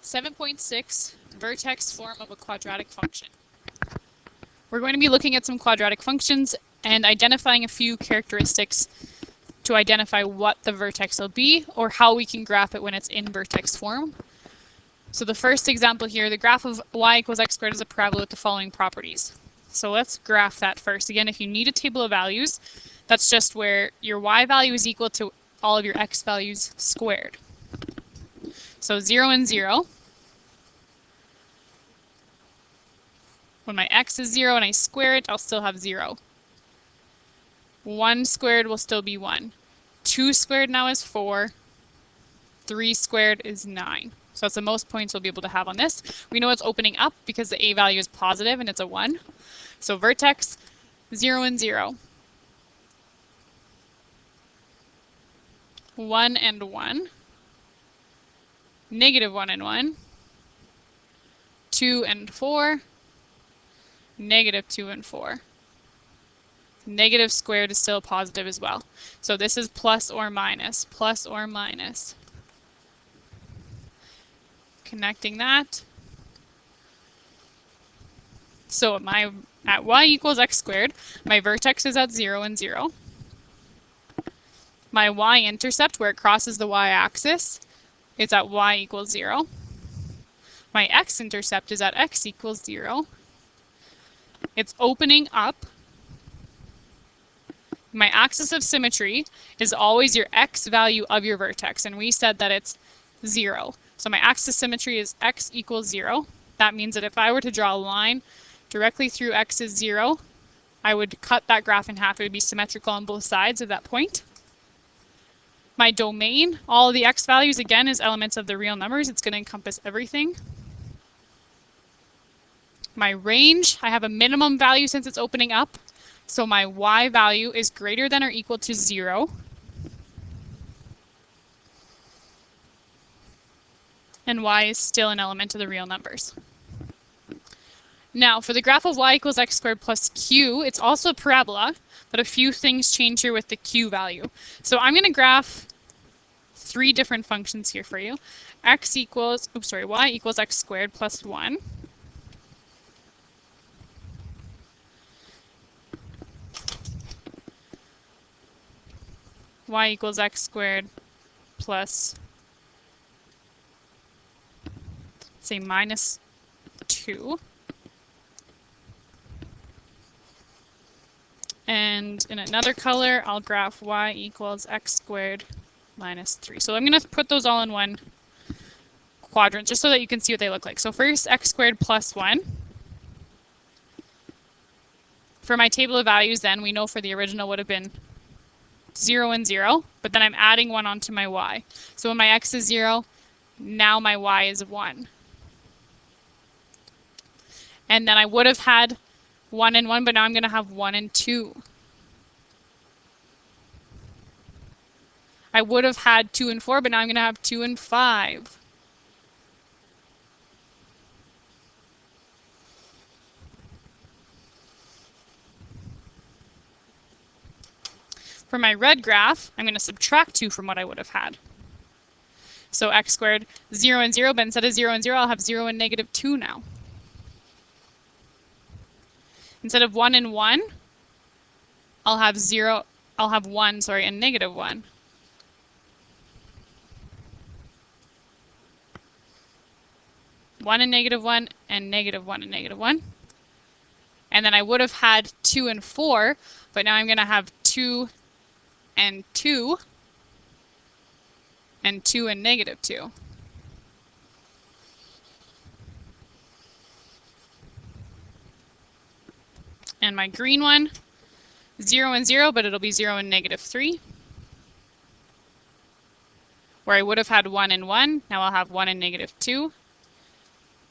7.6 vertex form of a quadratic function. We're going to be looking at some quadratic functions and identifying a few characteristics to identify what the vertex will be or how we can graph it when it's in vertex form. So the first example here, the graph of y equals x squared is a parabola with the following properties. So let's graph that first. Again, if you need a table of values, that's just where your y value is equal to all of your x values squared. So 0 and 0. When my x is 0 and I square it, I'll still have 0. 1 squared will still be 1. 2 squared now is 4. 3 squared is 9. So that's the most points we'll be able to have on this. We know it's opening up because the a value is positive and it's a 1. So vertex 0 and 0. 1 and 1. Negative 1 and 1. 2 and 4. Negative 2 and 4. Negative squared is still positive as well. So this is plus or minus, plus or minus. Connecting that. So at y equals x squared, my vertex is at 0 and 0. My y-intercept, where it crosses the y-axis, is at y equals 0. My x-intercept is at x equals 0. It's opening up. My axis of symmetry is always your x value of your vertex, and we said that it's 0. So my axis of symmetry is x equals 0. That means that if I were to draw a line directly through x is 0, I would cut that graph in half. It would be symmetrical on both sides of that point. My domain, all of the x values, again, is elements of the real numbers. It's going to encompass everything. My range, I have a minimum value since it's opening up. So my y value is greater than or equal to 0. And y is still an element of the real numbers. Now, for the graph of y equals x squared plus q, it's also a parabola, but a few things change here with the q value. So I'm going to graph 3 different functions here for you. Y equals x squared plus 1. Y equals x squared plus, say, minus 2. And in another color, I'll graph y equals x squared minus 3. So I'm going to put those all in one quadrant just so that you can see what they look like. So first, x squared plus 1. For my table of values then, we know for the original would have been 0 and 0, but then I'm adding 1 onto my y. So when my x is 0, now my y is 1. And then I would have had 1 and 1, but now I'm going to have 1 and 2. I would have had 2 and 4, but now I'm going to have 2 and 5. For my red graph, I'm going to subtract 2 from what I would have had. So x squared, 0 and 0, but instead of 0 and 0, I'll have 0 and negative 2 now. Instead of 1 and 1, I'll have 1, and negative 1. One and negative 1, and negative 1 and negative 1. And then I would have had 2 and 4, but now I'm going to have 2 and 2, and 2 and negative 2. And my green one, 0 and 0, but it'll be 0 and negative 3. Where I would have had 1 and 1, now I'll have 1 and negative 2,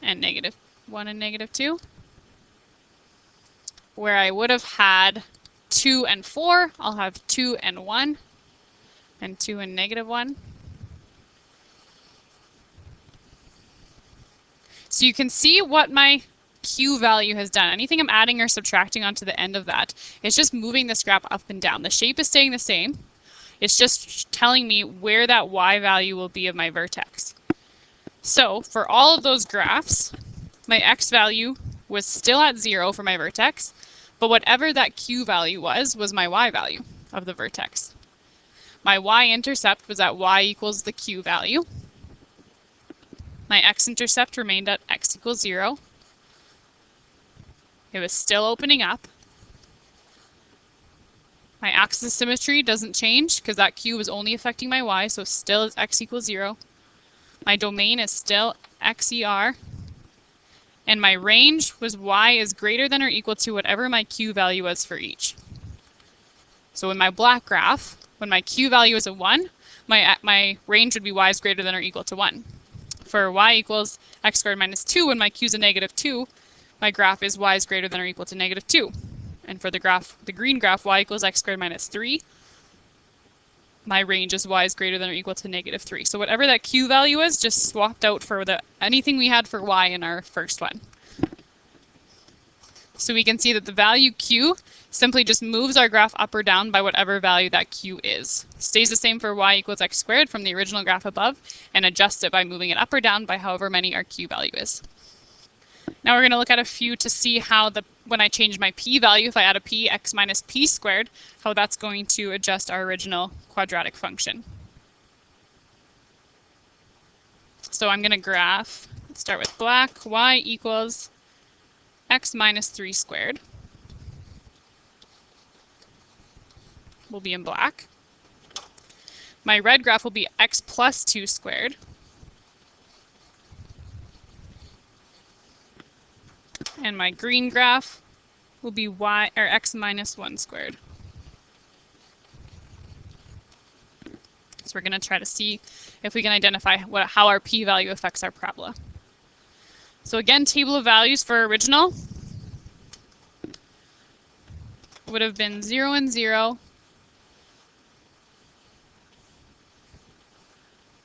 and negative 1 and negative 2. Where I would have had 2 and 4, I'll have 2 and 1, and 2 and negative 1. So you can see what my q value has done. Anything I'm adding or subtracting onto the end of that, it's just moving this graph up and down. The shape is staying the same. It's just telling me where that y value will be of my vertex. So for all of those graphs, my x value was still at 0 for my vertex, but whatever that q value was my y value of the vertex. My y-intercept was at y equals the q value. My x-intercept remained at x equals 0. It was still opening up. My axis of symmetry doesn't change because that q was only affecting my y, so still is x equals 0. My domain is still xer. And my range was y is greater than or equal to whatever my q value was for each. So in my black graph, when my q value is a 1, my range would be y is greater than or equal to 1. For y equals x squared minus 2, when my q is a negative 2, my graph is y is greater than or equal to negative 2. And for the green graph, y equals x squared minus 3, my range is y is greater than or equal to negative 3. So whatever that q value is, just swapped out for anything we had for y in our first one. So we can see that the value q simply just moves our graph up or down by whatever value that q is. Stays the same for y equals x squared from the original graph above, and adjusts it by moving it up or down by however many our q value is. Now we're going to look at a few to see how when I change my p value, if I add a p, x minus p squared, how that's going to adjust our original quadratic function. So I'm going to graph, let's start with black, y equals x minus 3 squared. Will be in black. My red graph will be x plus 2 squared. And my green graph will be x minus 1 squared. So we're going to try to see if we can identify how our p-value affects our parabola. So again, table of values for original would have been 0 and 0,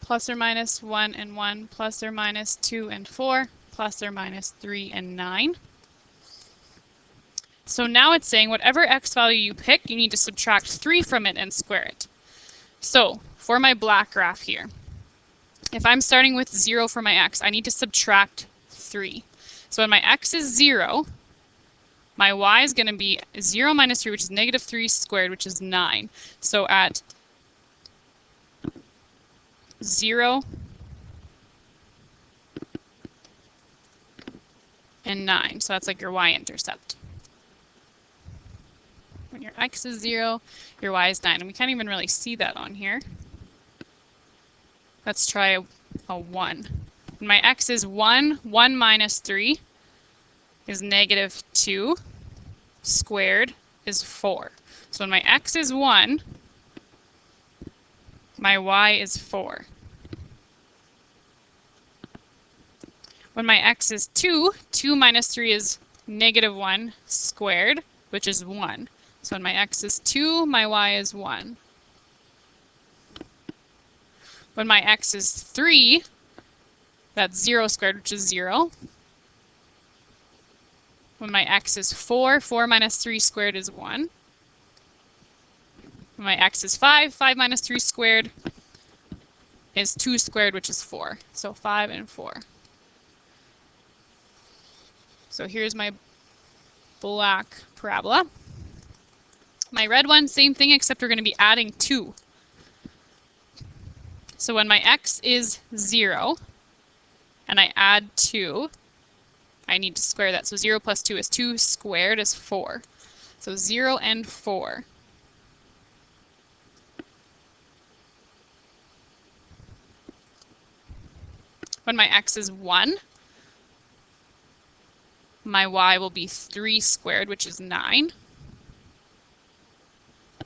plus or minus 1 and 1, plus or minus 2 and 4, plus or minus 3 and 9. So now it's saying whatever x value you pick, you need to subtract 3 from it and square it. So for my black graph here, if I'm starting with 0 for my x, I need to subtract 3. So when my x is 0, my y is going to be 0 minus 3, which is negative 3 squared, which is 9. So at 0 and 9. So that's like your y-intercept. When your x is 0, your y is 9. And we can't even really see that on here. Let's try a 1. When my x is 1, 1 minus 3 is negative 2. Squared is 4. So when my x is 1, my y is 4. When my x is 2, 2 minus 3 is negative 1 squared, which is 1. So when my x is 2, my y is 1. When my x is 3, that's 0 squared, which is 0. When my x is 4, 4 minus 3 squared is 1. When my x is 5, 5 minus 3 squared is 2 squared, which is 4. So 5 and 4. So here's my black parabola. My red one, same thing, except we're going to be adding 2. So when my x is 0 and I add 2, I need to square that. So 0 plus 2 is 2 squared is 4. So 0 and 4. When my x is 1, my y will be 3 squared, which is 9.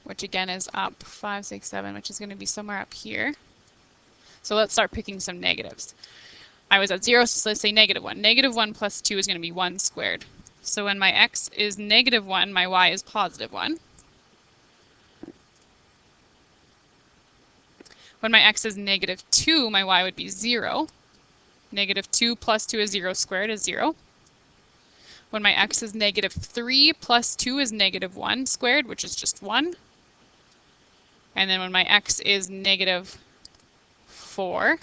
Which again is up 5, 6, 7, which is going to be somewhere up here. So let's start picking some negatives. I was at 0, so let's say negative 1. Negative 1 plus 2 is going to be 1 squared. So when my x is negative 1, my y is positive 1. When my x is negative 2, my y would be 0. Negative 2 plus 2 is 0 squared is 0. When my x is negative 3 plus 2 is negative 1 squared, which is just 1. And then when my x is negative 4,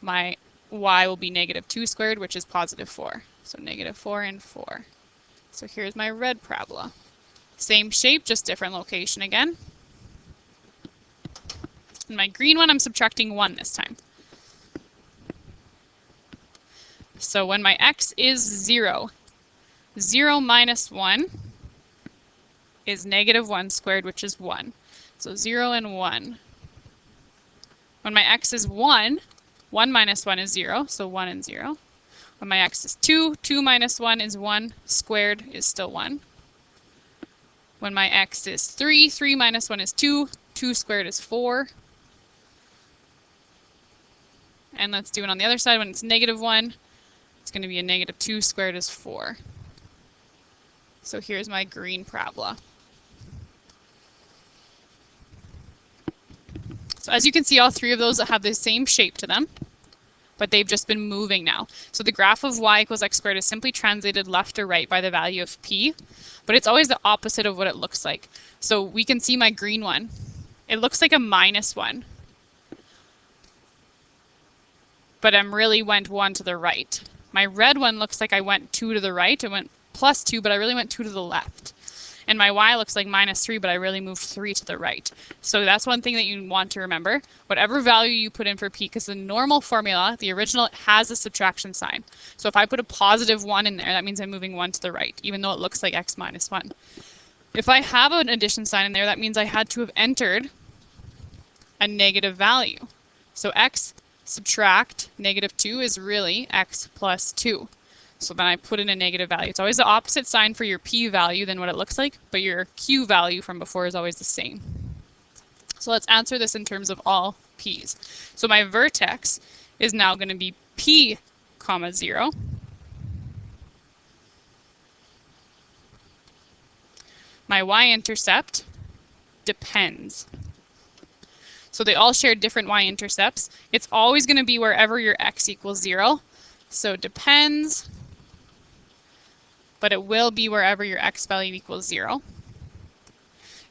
my y will be negative 2 squared, which is positive 4. So negative 4 and 4. So here's my red parabola. Same shape, just different location again. In my green one, I'm subtracting 1 this time. So when my x is 0, 0 minus 1 is negative 1 squared, which is 1. So 0 and 1. When my x is 1, 1 minus 1 is 0, so 1 and 0. When my x is 2, 2 minus 1 is 1, squared is still 1. When my x is 3, 3 minus 1 is 2, 2 squared is 4. And let's do it on the other side. When it's negative 1, it's going to be a negative 2 squared is 4. So here's my green parabola. So as you can see, all three of those have the same shape to them, but they've just been moving now. So the graph of y equals x squared is simply translated left or right by the value of p, but it's always the opposite of what it looks like. So we can see my green one. It looks like a minus 1, but I really went 1 to the right. My red one looks like I went 2 to the right. I went plus 2, but I really went 2 to the left. And my y looks like minus 3, but I really moved 3 to the right. So that's one thing that you want to remember. Whatever value you put in for p, because the normal formula, the original, has a subtraction sign. So if I put a positive 1 in there, that means I'm moving 1 to the right, even though it looks like x minus 1. If I have an addition sign in there, that means I had to have entered a negative value. So x subtract negative 2 is really x plus 2. So then I put in a negative value. It's always the opposite sign for your p value than what it looks like, but your q value from before is always the same. So let's answer this in terms of all p's. So my vertex is now going to be p, comma 0. My y-intercept depends. So they all share different y-intercepts. It's always going to be wherever your x equals 0. So depends, but it will be wherever your x value equals 0.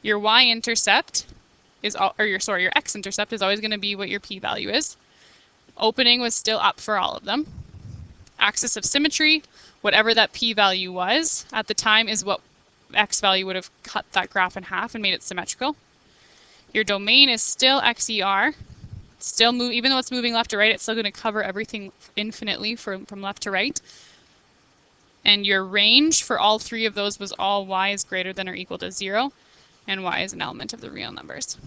Your y-intercept is, your x-intercept is always going to be what your p-value is. Opening was still up for all of them. Axis of symmetry, whatever that p-value was at the time is what x value would have cut that graph in half and made it symmetrical. Your domain is still XER. Even though it's moving left to right, it's still going to cover everything infinitely from left to right. And your range for all three of those was all y is greater than or equal to 0, and y is an element of the real numbers.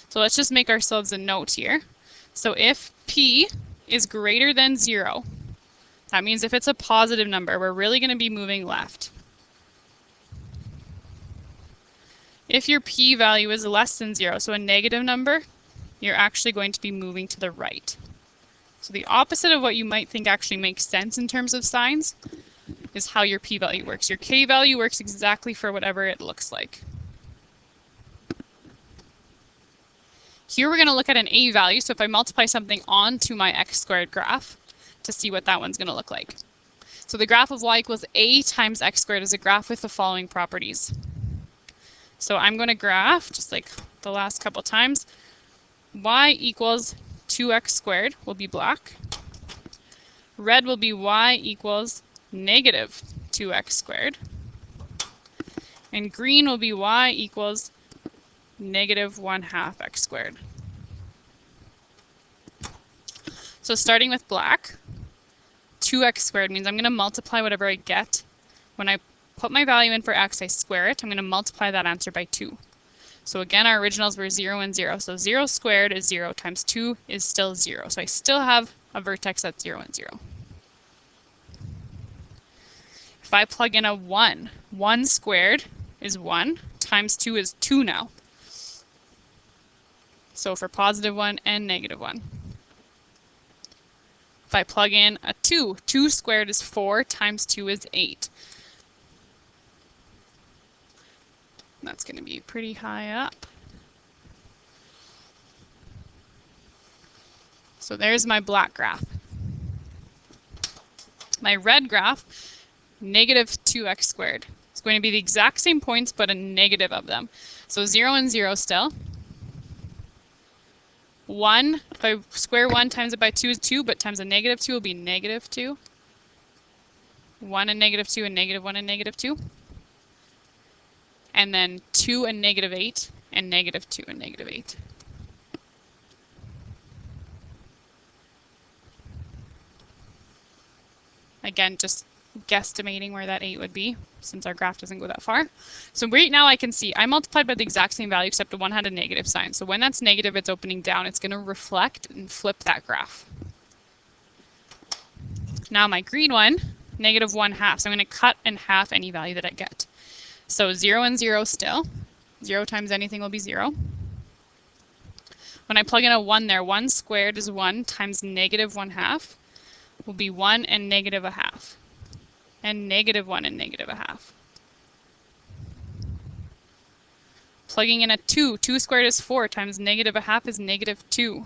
So let's just make ourselves a note here. So if p is greater than 0, that means if it's a positive number, we're really going to be moving left. If your p value is less than 0, so a negative number, you're actually going to be moving to the right. So the opposite of what you might think actually makes sense in terms of signs is how your p value works. Your k value works exactly for whatever it looks like. Here we're going to look at an a value, so if I multiply something onto my x squared graph to see what that one's going to look like. So the graph of y equals a times x squared is a graph with the following properties. So I'm going to graph, just like the last couple times, y equals 2x squared will be black. Red will be y equals negative 2x squared. And green will be y equals negative 1/2 x squared. So starting with black, 2x squared means I'm going to multiply whatever I get. When I put my value in for x, I square it. I'm going to multiply that answer by 2. So again, our originals were 0 and 0. So 0 squared is 0 times 2 is still 0. So I still have a vertex that's 0 and 0. If I plug in a 1, 1 squared is 1 times 2 is 2 now. So for positive 1 and negative 1. If I plug in a 2, 2 squared is 4 times 2 is 8. That's going to be pretty high up. So there's my black graph. My red graph, negative 2x squared. It's going to be the exact same points, but a negative of them. So 0 and 0 still. 1, if I square 1 times it by 2 is 2, but times a negative 2 will be negative 2. 1 and negative 2 and negative 1 and negative 2. And then 2 and negative 8 and negative 2 and negative 8. Again, just guesstimating where that 8 would be, since our graph doesn't go that far. So right now I can see I multiplied by the exact same value, except the one had a negative sign. So when that's negative, it's opening down. It's going to reflect and flip that graph. Now my green one, negative 1/2. So I'm going to cut in half any value that I get. So 0 and 0 still. 0 times anything will be 0. When I plug in a 1 there, 1 squared is 1 times negative 1/2 will be 1 and negative 1/2. And negative 1 and negative 1/2. Plugging in a 2. 2 squared is 4 times negative 1/2 is negative 2.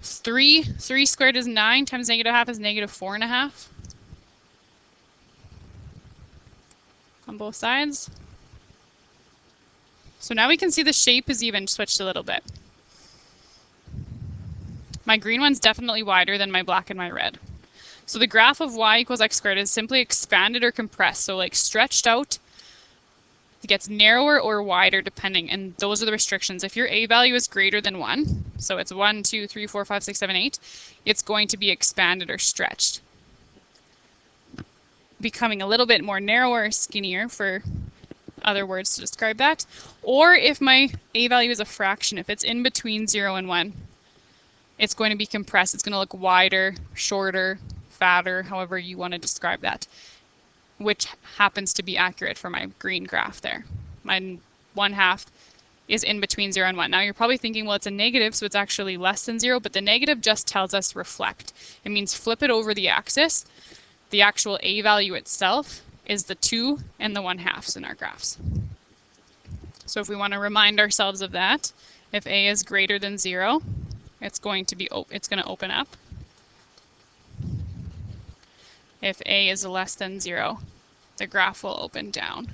Three squared is 9 times negative 1/2 is negative 4.5. On both sides. So now we can see the shape is even switched a little bit. My green one's definitely wider than my black and my red. So the graph of y equals x squared is simply expanded or compressed. So like stretched out, it gets narrower or wider depending, and those are the restrictions. If your a value is greater than 1, so it's 1, 2, 3, 4, 5, 6, 7, 8, it's going to be expanded or stretched. Becoming a little bit more narrower or skinnier, for other words to describe that. Or if my a value is a fraction, if it's in between 0 and 1, it's going to be compressed. It's going to look wider, shorter, fatter, however you want to describe that, which happens to be accurate for my green graph there. My 1/2 is in between 0 and 1. Now you're probably thinking, well, it's a negative, so it's actually less than 0, but the negative just tells us reflect. It means flip it over the axis. The actual a value itself is the 2 and the 1/2s in our graphs. So if we want to remind ourselves of that, if a is greater than 0, it's going to open up. If a is less than 0, the graph will open down.